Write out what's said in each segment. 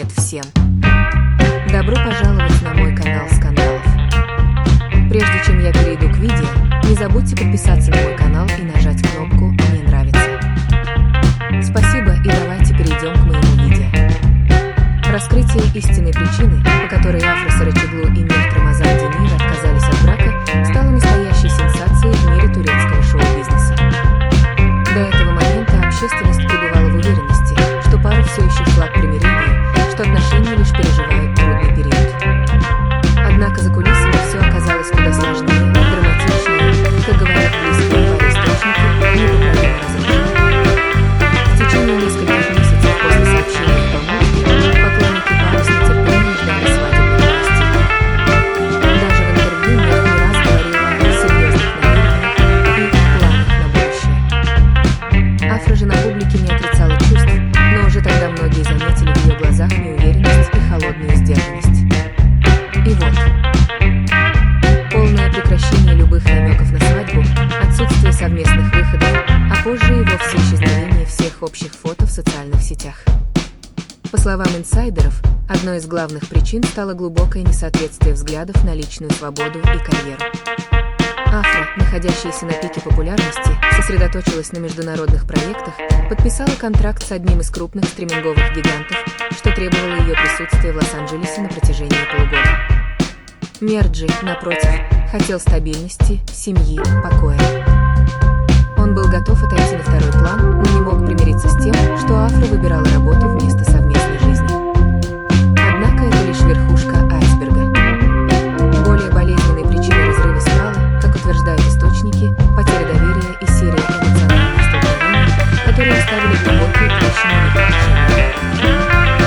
Привет всем! Добро пожаловать на мой канал Скандалов. Прежде чем я перейду к видео, не забудьте подписаться на мой канал и нажать кнопку «Мне нравится». Спасибо, и давайте перейдем к моему видео. Раскрытие истинной причины, по которой Афра Сарачоглу и Мирт Рамазан Демир отказались от брака, стало настоящей сенсацией в мире турецкого шоу-бизнеса. До этого момента общественность пребывала в уверенности, что пара все еще шла к примирению, что отношения лишь переживают трудный период. Однако за кулисами все оказалось куда сложнее, драматичнее, как говорят близкие паре источники, непоправимо разрушено. В течение нескольких месяцев после сообщения о помолвке поклонники пары с нетерпением ждали свадебных новостей. Даже в интервью Мирт не раз говорила о серьезных намерениях и планах на будущее. Афра же на публике не отрицала чувств, но уже тогда многие заметили в ее глазах неуверенность и холодную сдержанность. И вот, полное прекращение любых намеков на свадьбу, отсутствие совместных выходов, а позже и вовсе исчезновение всех общих фото в социальных сетях. По словам инсайдеров, одной из главных причин стало глубокое несоответствие взглядов на личную свободу и карьеру. Афра, находящаяся на пике популярности, сосредоточилась на международных проектах, подписала контракт с одним из крупных стриминговых гигантов, что требовало ее присутствия в Лос-Анджелесе на протяжении полугода. Мирт же, напротив, хотел стабильности, семьи, покоя. Он был готов отойти на второй план, но не мог примириться с тем, что Афра выбирала работу вместо совместной жизни. Однако это лишь верхушка айсберга. Более болезненной причиной разрыва стала, как утверждают источники, потеря доверия и серия эмоциональных столкновений, которые оставили глубокие трещины в отношениях.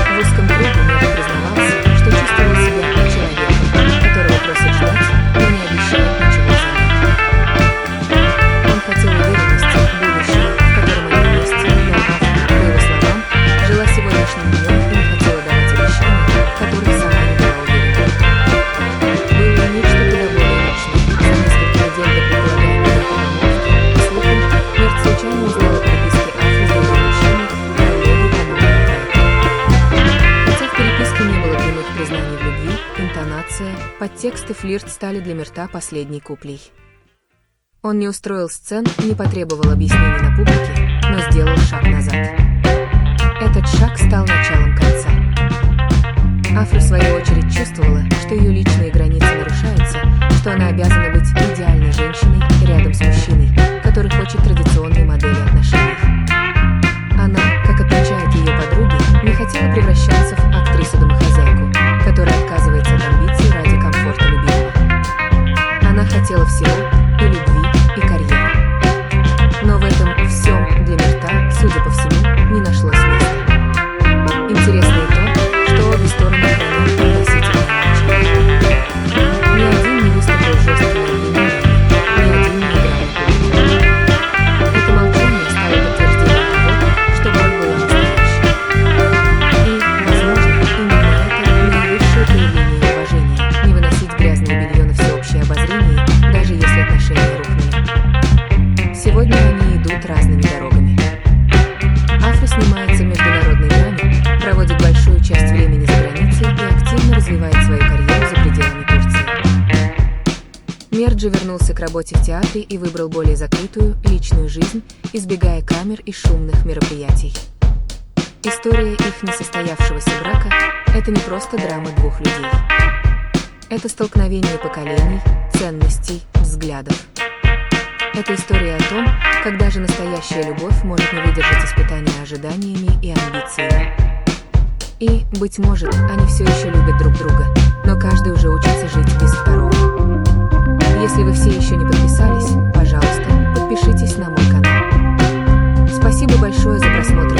В узком кругу Мирт признавался, что чувствовал себя человеком, которого просят ждать, но не обещает ничего взамен. Он хотел уверенности, будущего, в котором они вместе, но Афра, по его словам, жила сегодняшним днем и не хотела давать обещания, в которые сама не была уверена. Было нечто куда более личное. За несколько недель до предполагаемой даты помолвки, по слухам, Мирт случайно узнал о переписке Афры с другим мужчиной, коллегой по новому проекту. Хотя в переписке не было прямых признаний в любви, интонация, подтекст и флирт стали для Мирта последней куплей. Он не устроил сцен, не потребовал объяснений на публике, но сделал шаг назад. Этот шаг стал началом конца. Афра, в свою очередь, чувствовала, что ее личные границы нарушаются, что она обязана быть идеальной женщиной рядом с мужчиной, который хочет традиционной модели отношений. Она, как отмечают ее подруги, не хотела превращаться в актрису-домохозяйку, которая отказывается от амбиций ради комфорта любимого. Она хотела всего — и любви, и карьеры. Но в этом всем для Мирта, судя по всему, не нашлось места. Интересно и то, что обе стороны хранят относительное молчание. Ни один не выступил жесткими обвинениями, ни один не играл на публику. Это молчание стало подтверждением того, что боль была настоящей. И, возможно, именно это наивысшее проявление уважения — не выносить грязное белье на всеобщее обозрение, даже если отношения рухнули. Сегодня они идут разными дорогами. Афра снимается в международной драме, проводит большую часть времени за границей и активно развивает свою карьеру за пределами Турции. Мирт же вернулся к работе в театре и выбрал более закрытую, личную жизнь, избегая камер и шумных мероприятий. История их несостоявшегося брака — это не просто драма двух людей. Это столкновение поколений, ценностей, взглядов. Это история о том, как даже настоящая любовь может не выдержать испытания ожиданиями и амбициями. И, быть может, они все еще любят друг друга, но каждый уже учится жить без второго. Если вы все еще не подписались, пожалуйста, подпишитесь на мой канал. Спасибо большое за просмотр